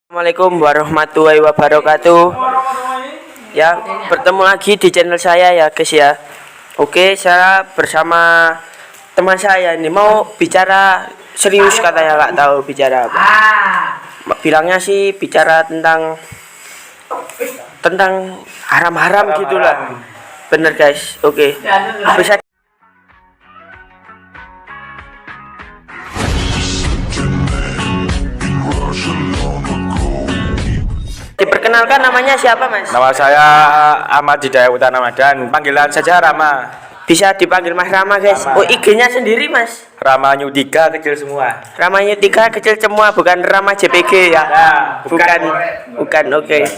Assalamualaikum warahmatullahi wabarakatuh. Ya, bertemu lagi di channel saya ya guys ya. Oke, saya bersama teman saya ini mau bicara serius, katanya nggak tahu bicara apa. Bilangnya sih bicara tentang haram-haram gitulah. Bener guys. Oke. Bisa diperkenalkan, namanya siapa mas? Nama saya Ahmad Hidayat Utana Ramadan, panggilan saja Rama. Bisa dipanggil Mas Rama guys. Rama. Oh, IG-nya sendiri mas? Rama Nyudika kecil semua. Ramanya 3 kecil semua, bukan Rama JPG ya? Ya, Bukan. Oke.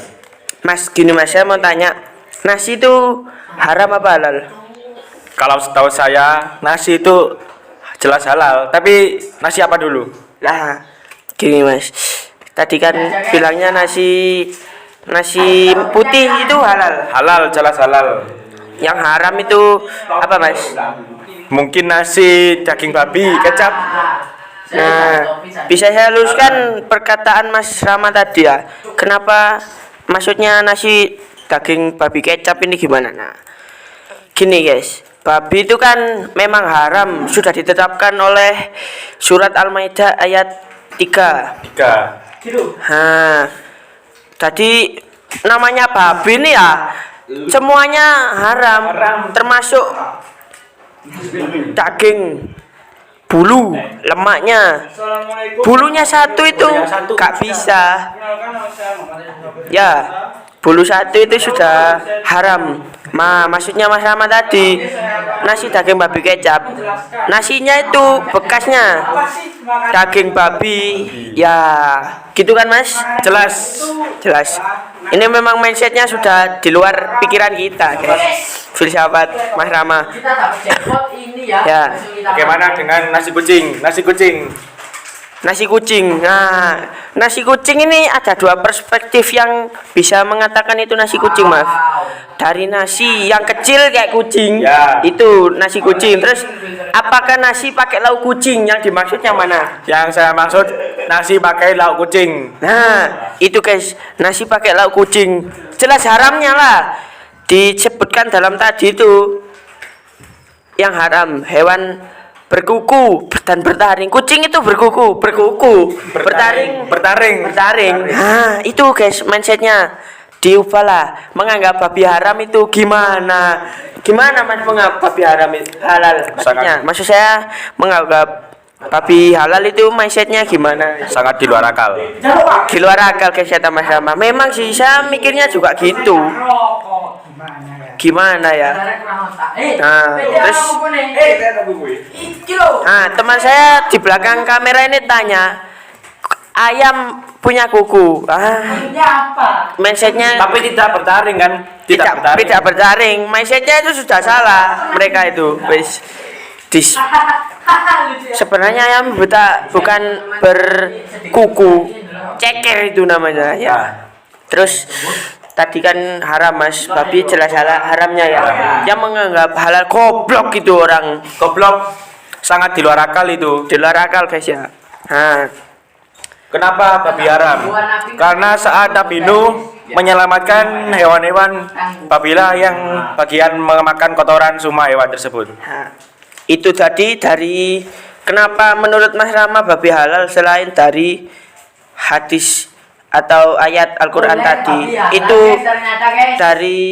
Mas, gini mas, saya mau tanya, nasi itu haram apa halal? Kalau setahu saya nasi itu jelas halal, tapi nasi apa dulu? Lah, gini mas, tadi kan bilangnya nasi putih itu halal. Halal, jelas halal. Yang haram itu apa mas? Mungkin nasi daging babi, kecap. Nah, bisa saya luruskan perkataan Mas Rama tadi ya? Kenapa maksudnya nasi daging babi kecap ini gimana? Nah, gini guys, babi itu kan memang haram, sudah ditetapkan oleh surat Al-Maidah ayat 3. 3. Nah, tadi namanya babi ini ya semuanya haram, termasuk daging bulu, lemaknya. Bulunya satu itu gak bisa. Ya, bulu satu itu sudah haram. Maksudnya Mas Rama tadi nasi daging babi kecap, nasinya itu bekasnya daging babi. Ya, gitu kan Mas? Jelas. Ini memang mindsetnya sudah di luar pikiran kita guys. Filsafat Mas Rama. Ya. Bagaimana dengan nasi kucing? Nasi kucing. Nah, nasi kucing ini ada dua perspektif yang bisa mengatakan itu nasi kucing, Mas. Dari nasi yang kecil kayak kucing, Ya. itu nasi kucing. Terus, apakah nasi pakai lauk kucing? Yang dimaksud yang mana? Yang saya maksud nasi pakai lauk kucing. Nah, itu guys, nasi pakai lauk kucing. Jelas haramnya lah. Disebutkan dalam tadi itu yang haram hewan berkuku dan bertaring. Kucing itu berkuku, bertaring. Nah, itu guys mindsetnya diubah lah. Menganggap babi haram itu gimana mas, menganggap babi haram itu halal? Maksud saya menganggap babi halal itu mindsetnya gimana? Sangat di luar akal. Di luar akal guys, kata Mas Rama. Memang sih saya mikirnya juga gitu. Gimana ya? Nah, terus teman saya di belakang kamera ini tanya, ayam punya kuku. Mindsetnya Tapi tidak bertaring kan? tidak bertaring. Mindsetnya itu sudah salah mereka itu. Sebenarnya ayam bukan berkuku, ceker itu namanya ya. Terus tadi kan haram mas, babi jelas haramnya ya. Yang menganggap halal goblok itu orang. Goblok, sangat di luar akal itu. Di luar akal guys ya. Nah, Kenapa babi haram? Karena saat Nabi Nuh menyelamatkan hewan-hewan, babilah yang bagian memakan kotoran semua hewan tersebut. nah, itu tadi dari kenapa menurut Mas Rama babi halal selain dari hadis atau ayat Al-Quran tadi. Itu dari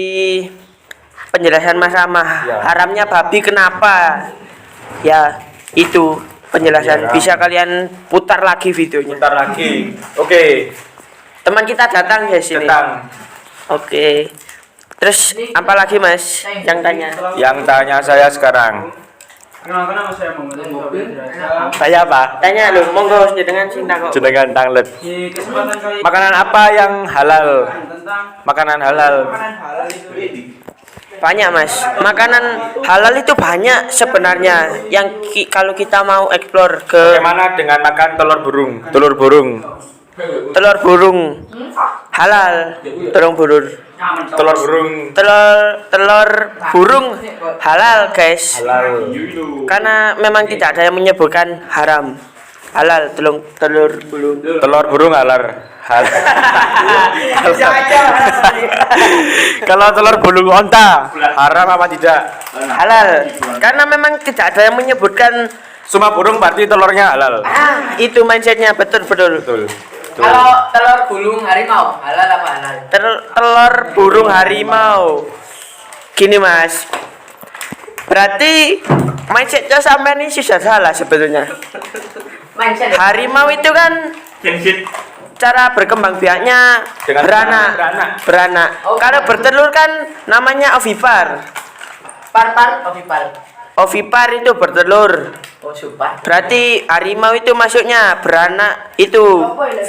penjelasan Mas Rama. Haramnya babi kenapa? Ya, itu penjelasan. Bisa kalian putar lagi videonya. Bentar lagi. Oke. Teman kita datang ya sini. Datang. Oke. Terus apa lagi Mas yang tanya? Yang tanya saya sekarang. Saya apa? Tanya lu, monggo dengan cinta kok. Jenengan tanglet. Makanan apa yang halal? Makanan halal. Banyak Mas. Makanan halal itu banyak sebenarnya. Yang kalau kita mau explore ke Bagaimana dengan makan telur burung? Telur burung. telur burung halal. Telur burung. Telur burung halal guys. Halal. Karena memang tidak ada yang menyebutkan haram. Halal telur burung. Telur burung halal. Halal. Kalau telur bulung onta haram apa tidak? Halal. Karena memang tidak ada yang menyebutkan Suma burung berarti telurnya halal. itu mindsetnya betul. Betul. Kalau telur gulung harimau, halal apa halal? Telur burung harimau. Gini Mas. Berarti mindsetnya sampai ini sudah salah sebetulnya. Mindset. Harimau itu kan cara berkembang biaknya Dengan beranak. Oh, Kalau bertelur kan namanya ovipar. Par ovipar. Ovipar itu bertelur. Oh, sumpah. Berarti harimau itu masuknya beranak itu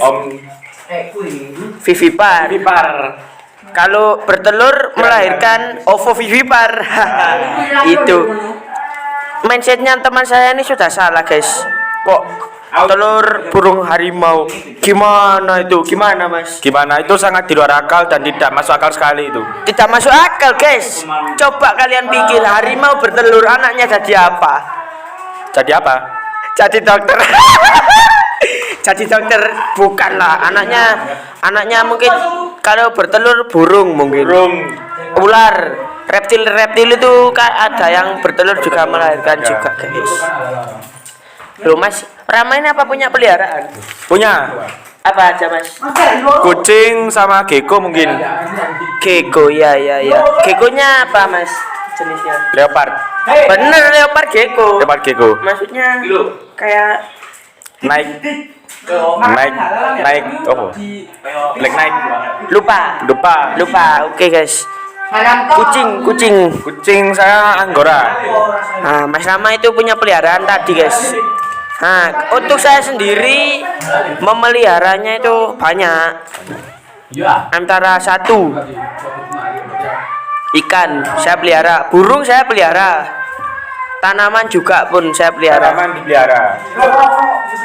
Om vivipar. Pipar. Kalau bertelur melahirkan ovovivipar. Itu mindsetnya teman saya ini sudah salah guys. Kok telur burung harimau? Gimana itu? Gimana Mas? Gimana itu sangat di luar akal dan tidak masuk akal sekali itu. Tidak masuk akal guys. Coba kalian pikir harimau bertelur anaknya jadi apa? Jadi apa? Jadi dokter. Jadi dokter bukanlah anaknya mungkin kalau bertelur burung mungkin. Burung. Ular, reptil itu ada yang bertelur juga melahirkan juga guys. Loh Mas, Rama ini apa punya peliharaan? Punya Apa aja Mas? kucing sama gecko mungkin. Gecko, ya. Geckonya apa Mas? Jenisnya? Leopard. Bener leopard gecko. Leopard gecko. Maksudnya kayak Naik oh. Black Knight. lupa. Oke guys. Haram kok. Kucing. Saya Anggora. Nah, Mas Rama itu punya peliharaan tadi guys. Nah, untuk saya sendiri memeliharanya itu banyak. Antara satu ikan saya pelihara, burung saya pelihara, tanaman juga pun saya pelihara. Tanaman dipelihara.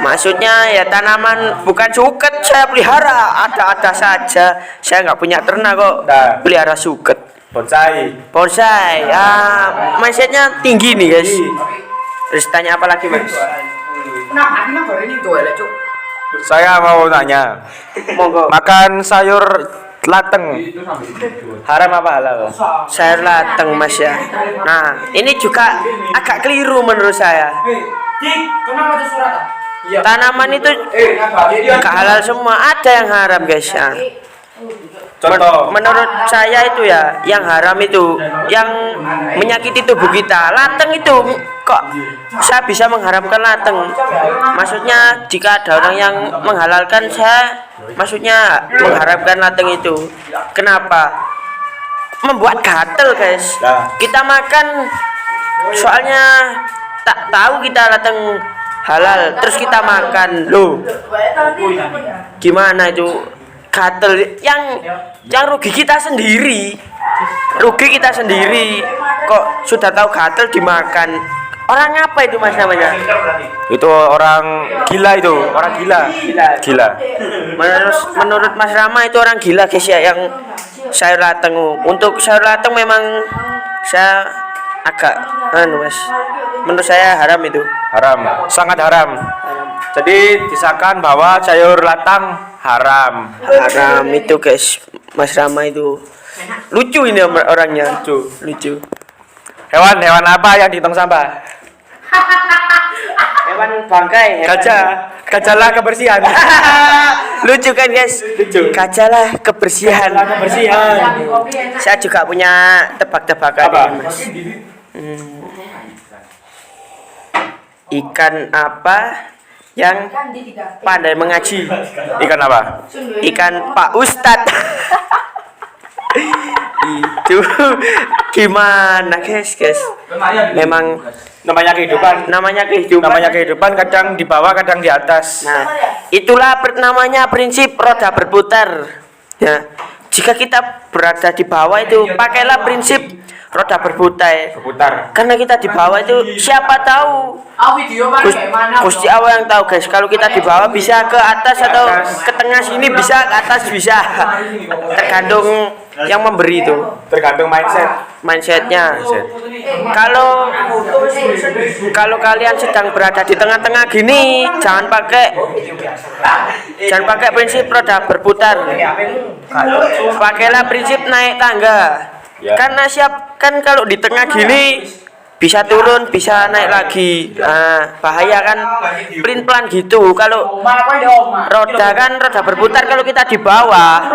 Maksudnya ya tanaman bukan suket saya pelihara, ada saja. Saya nggak punya ternak kok Nah. pelihara suket. Bonsai. Mindsetnya tinggi nih guys. Terus tanya apa lagi Mas? Kenapa ini goreng itu ya, Cuk? Saya mau tanya. Monggo. Makan sayur lateng haram apa halal? Sayur lateng Mas ya. Nah ini juga agak keliru menurut saya. Kenapa ada surat? Tanaman itu gak halal semua, ada yang haram guys ya. Contoh. Menurut saya itu ya, yang haram itu yang menyakiti tubuh kita. Lateng itu kok saya bisa mengharamkan lateng? Maksudnya jika ada orang yang menghalalkan, saya maksudnya mengharamkan lateng itu. Kenapa? Membuat gatel guys. Kita makan soalnya tak tahu kita lateng halal, terus kita makan. Loh, gimana itu? Gatel yang rugi kita sendiri kok sudah tahu gatel dimakan. Orang apa itu Mas namanya? Itu orang gila itu, orang gila. Menurut Mas Rama itu orang gila guys ya yang sayur lateng. Untuk sayur lateng memang saya agak Mas. Menurut saya haram itu. Haram, sangat haram. Jadi disahkan bahwa sayur latang haram. Haram itu guys. Mas Rama itu lucu ini orangnya. Lucu. Hewan apa yang dihitung sampah? Hewan bangkai. Kajalah kebersihan. Lucu kan guys? Lucu. Kajalah kebersihan. Saya juga punya tebak-tebakan Apa? ini, Mas. Ikan apa yang pandai mengaji? Ikan apa? Ikan Pak Ustadz. Itu gimana guys? Memang Namanya kehidupan kadang di bawah kadang di atas. nah, itulah namanya prinsip roda berputar. Ya, jika kita berada di bawah itu pakailah prinsip roda berputar. Karena kita di bawah itu siapa tahu Gusti Allah yang tahu guys. Kalau kita di bawah bisa ke atas atau ke tengah sini, bisa ke atas bisa. Tergantung yang memberi itu Tergantung mindsetnya. Kalau kalian sedang berada di tengah-tengah gini, jangan pakai prinsip roda berputar. Pakailah prinsip naik tangga. Ya. Karena kan kalau di tengah gini bisa turun, bisa naik lagi. Nah, bahaya kan pelin-pelan gitu. Kalau roda berputar, kalau kita di bawah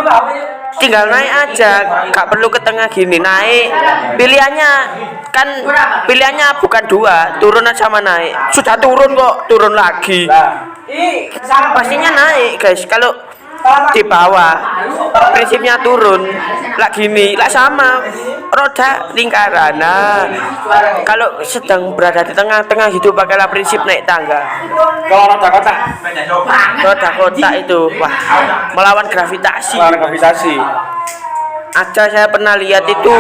tinggal naik aja, gak perlu ke tengah gini, naik. Pilihannya bukan dua, turun sama naik. Sudah turun kok, turun lagi. Pastinya naik, guys. Kalau di bawah prinsipnya turun, lah gini, lah sama roda lingkaran. Nah, kalau sedang berada di tengah-tengah gitu, pakailah prinsip naik tangga. Kalau roda kotak itu, wah, melawan gravitasi. Aja saya pernah lihat itu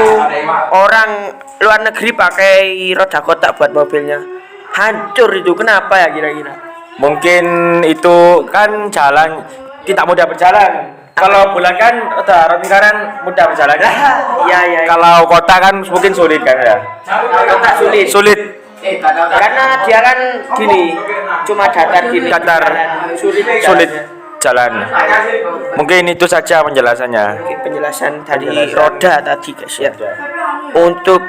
orang luar negeri pakai roda kotak buat mobilnya, hancur itu. Kenapa ya kira-kira? Mungkin itu kan jalan tidak mudah berjalan. Kalau bulan kan roda lingkaran mudah berjalan. Iya. Kalau kota kan mungkin sulit kan ya. Kotak sulit. Karena dia kan gini, cuma datar gini. Sulit jalan. Mungkin itu saja penjelasannya. Penjelasan dari roda tadi, guys ya. Untuk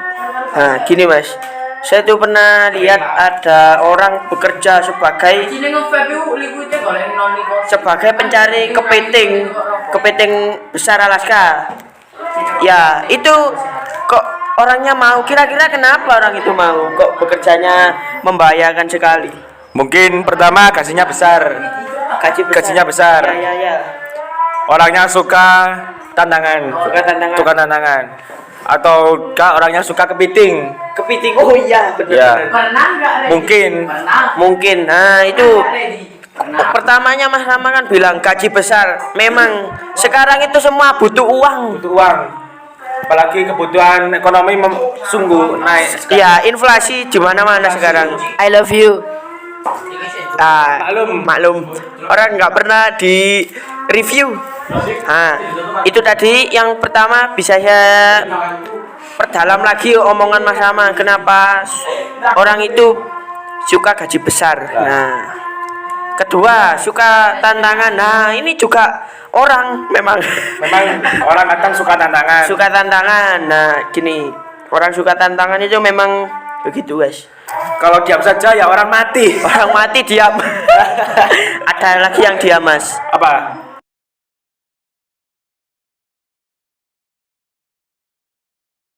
gini Mas, saya tuh pernah lihat ada orang bekerja sebagai pencari kepiting besar Alaska. Ya, itu kok orangnya mau, kira-kira kenapa orang itu mau? Kok bekerjanya membahayakan sekali? Mungkin pertama gajinya besar. Gajinya besar. Ya. Orangnya suka tantangan. Atau orangnya suka kepiting. Oh iya, benar. Ya. Pernah Mungkin. Nah, itu pertamanya Mas Rama kan bilang gaji besar. Memang sekarang itu semua butuh uang. Apalagi kebutuhan ekonomi sungguh naik. Iya, inflasi di mana-mana sekarang. I love you. Maklum. Orang nggak pernah di review. Itu tadi yang pertama, bisa saya perdalam lagi omongan Mas Rama. Kenapa orang itu suka gaji besar? Nah, kedua suka tantangan. Nah, ini juga orang memang Orang kadang suka tantangan. Nah, gini, orang suka tantangan itu memang begitu, guys. Kalau diam saja ya orang mati. Diam. Ada lagi yang diam, Mas. Apa?